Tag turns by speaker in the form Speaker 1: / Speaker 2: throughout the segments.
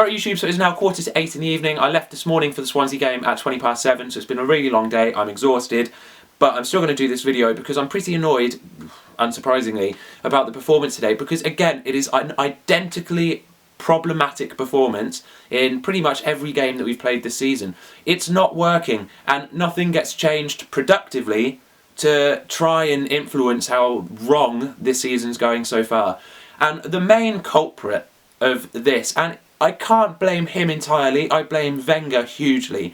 Speaker 1: Sorry YouTube, so it's now 8:15 in the evening. I left this morning for the Swansea game at 7:20, so it's been a really long day. I'm exhausted, but I'm still going to do this video because I'm pretty annoyed, unsurprisingly, about the performance today, because again, it is an identically problematic performance in pretty much every game that we've played this season. It's not working, and nothing gets changed productively to try and influence how wrong this season's going so far. And the main culprit of this, and I can't blame him entirely, I blame Wenger hugely.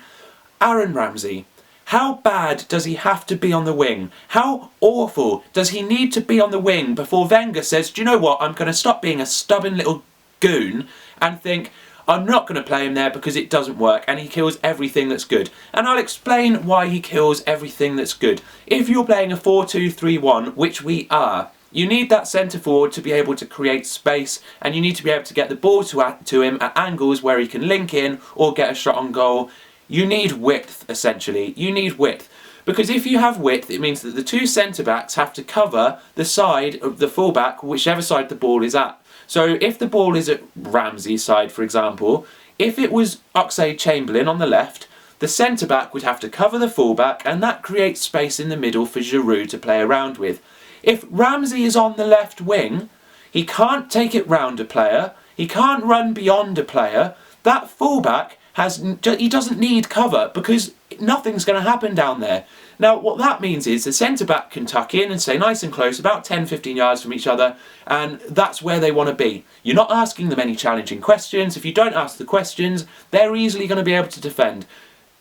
Speaker 1: Aaron Ramsey. How bad does he have to be on the wing? How awful does he need to be on the wing before Wenger says, do you know what, I'm going to stop being a stubborn little goon and think, I'm not going to play him there because it doesn't work, and he kills everything that's good. And I'll explain why he kills everything that's good. If you're playing a 4-2-3-1, which we are, you need that centre forward to be able to create space, and you need to be able to get the ball to him at angles where he can link in or get a shot on goal. You need width, essentially. You need width. Because if you have width, it means that the two centre-backs have to cover the side of the full-back, whichever side the ball is at. So if the ball is at Ramsey's side, for example, if it was Oxlade-Chamberlain on the left, the centre-back would have to cover the full-back, and that creates space in the middle for Giroud to play around with. If Ramsey is on the left wing, he can't take it round a player, he can't run beyond a player, that full-back he doesn't need cover because nothing's going to happen down there. Now, what that means is the centre-back can tuck in and stay nice and close, about 10-15 yards from each other, and that's where they want to be. You're not asking them any challenging questions. If you don't ask the questions, they're easily going to be able to defend.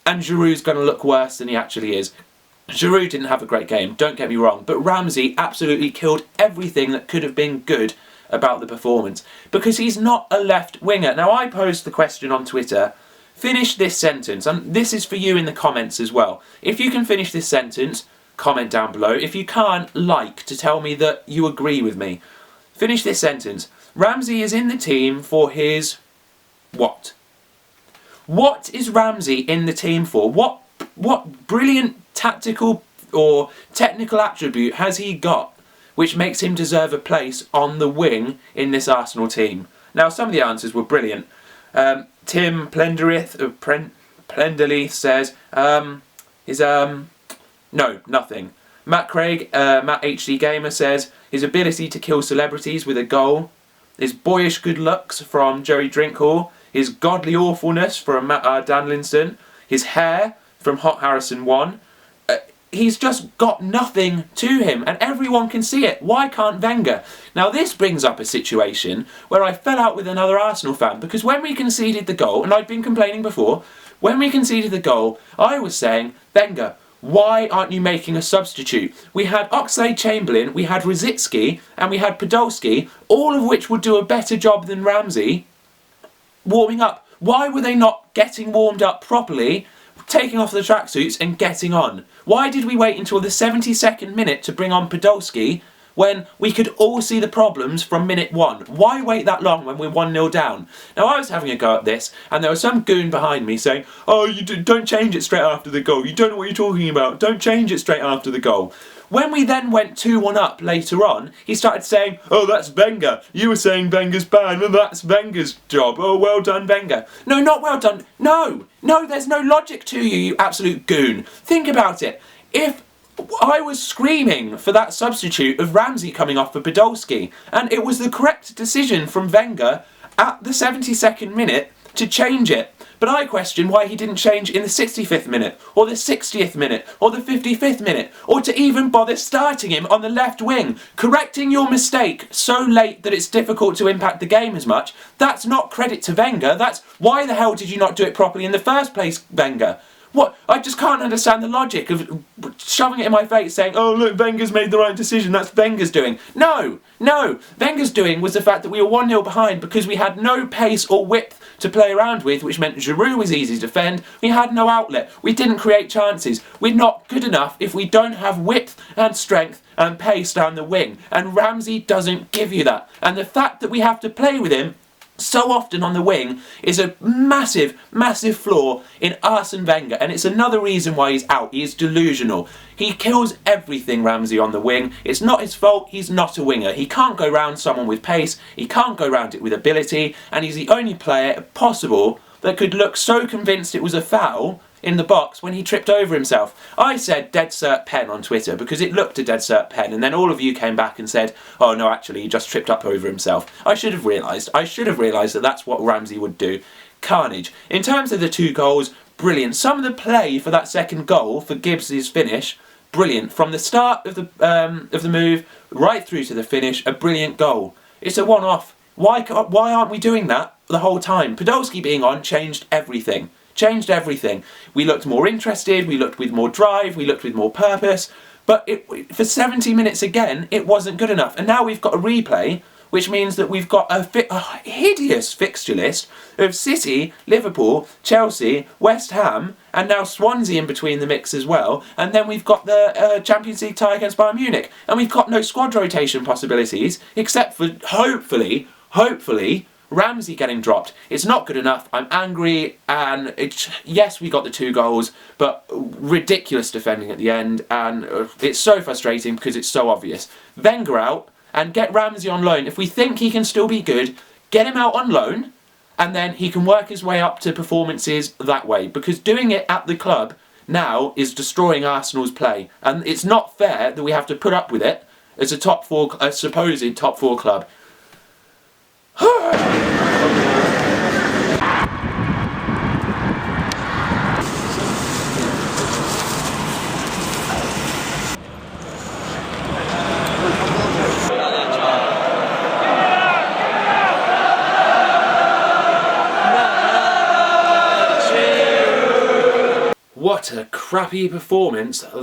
Speaker 1: And Giroud's going to look worse than he actually is. Giroud didn't have a great game, don't get me wrong, but Ramsey absolutely killed everything that could have been good about the performance, because he's not a left winger. Now, I posed the question on Twitter, finish this sentence, and this is for you in the comments as well. If you can finish this sentence, comment down below. If you can't, like to tell me that you agree with me. Finish this sentence. Ramsey is in the team for his what? What is Ramsey in the team for? What brilliant tactical or technical attribute has he got which makes him deserve a place on the wing in this Arsenal team? Now, some of the answers were brilliant. Tim Plenderleith says, no, nothing. Matt Craig, Matt HD Gamer says, his ability to kill celebrities with a goal, his boyish good looks from Jerry Drinkhall, his godly awfulness from Matt Danlinson, his hair from Hot Harrison 1. He's just got nothing to him, and everyone can see it. Why can't Wenger? Now, this brings up a situation where I fell out with another Arsenal fan, because when we conceded the goal, and I'd been complaining before, when we conceded the goal, I was saying, Wenger, why aren't you making a substitute? We had Oxlade-Chamberlain, we had Rosicky, and we had Podolski, all of which would do a better job than Ramsey warming up. Why were they not getting warmed up properly, taking off the tracksuits and getting on? Why did we wait until the 72nd minute to bring on Podolski when we could all see the problems from minute 1? Why wait that long when we're 1-0 down? Now, I was having a go at this, and there was some goon behind me saying, oh, don't change it straight after the goal. You don't know what you're talking about. Don't change it straight after the goal. When we then went 2-1 up later on, he started saying, oh, that's Wenger. You were saying Wenger's bad, and that's Wenger's job. Oh, well done, Wenger. No, not well done. No, there's no logic to you, you absolute goon. Think about it. If I was screaming for that substitute of Ramsey coming off for Podolski, and it was the correct decision from Wenger at the 72nd minute to change it. But I question why he didn't change in the 65th minute, or the 60th minute, or the 55th minute, or to even bother starting him on the left wing. Correcting your mistake so late that it's difficult to impact the game as much, that's not credit to Wenger. That's why the hell did you not do it properly in the first place, Wenger? What? I just can't understand the logic of shoving it in my face saying, oh look, Wenger's made the right decision, that's Wenger's doing. No, Wenger's doing was the fact that we were 1-0 behind because we had no pace or width to play around with, which meant Giroud was easy to defend. We had no outlet. We didn't create chances. We're not good enough if we don't have width and strength and pace down the wing. And Ramsey doesn't give you that. And the fact that we have to play with him so often on the wing is a massive, massive flaw in Arsene Wenger, and it's another reason why he's out. He is delusional. He kills everything, Ramsey, on the wing. It's not his fault. He's not a winger. He can't go round someone with pace. He can't go round it with ability, and he's the only player possible that could look so convinced it was a foul in the box when he tripped over himself. I said dead cert pen on Twitter because it looked a dead cert pen, and then all of you came back and said, oh no, actually he just tripped up over himself. I should have realised that that's what Ramsey would do. Carnage. In terms of the 2 goals, brilliant. Some of the play for that second goal, for Gibbs' finish, brilliant. From the start of the move right through to the finish, a brilliant goal. It's a one-off. Why aren't we doing that the whole time? Podolski being on changed everything. Changed everything. We looked more interested, we looked with more drive, we looked with more purpose, but for 70 minutes again, it wasn't good enough. And now we've got a replay, which means that we've got a hideous fixture list of City, Liverpool, Chelsea, West Ham, and now Swansea in between the mix as well. And then we've got the Champions League tie against Bayern Munich. And we've got no squad rotation possibilities, except for, hopefully, Ramsey getting dropped. It's not good enough. I'm angry, and yes, we got the 2 goals, but ridiculous defending at the end, and it's so frustrating because it's so obvious. Wenger out, and get Ramsey on loan. If we think he can still be good, get him out on loan, and then he can work his way up to performances that way, because doing it at the club now is destroying Arsenal's play, and it's not fair that we have to put up with it as a supposed top 4 club. What a crappy performance that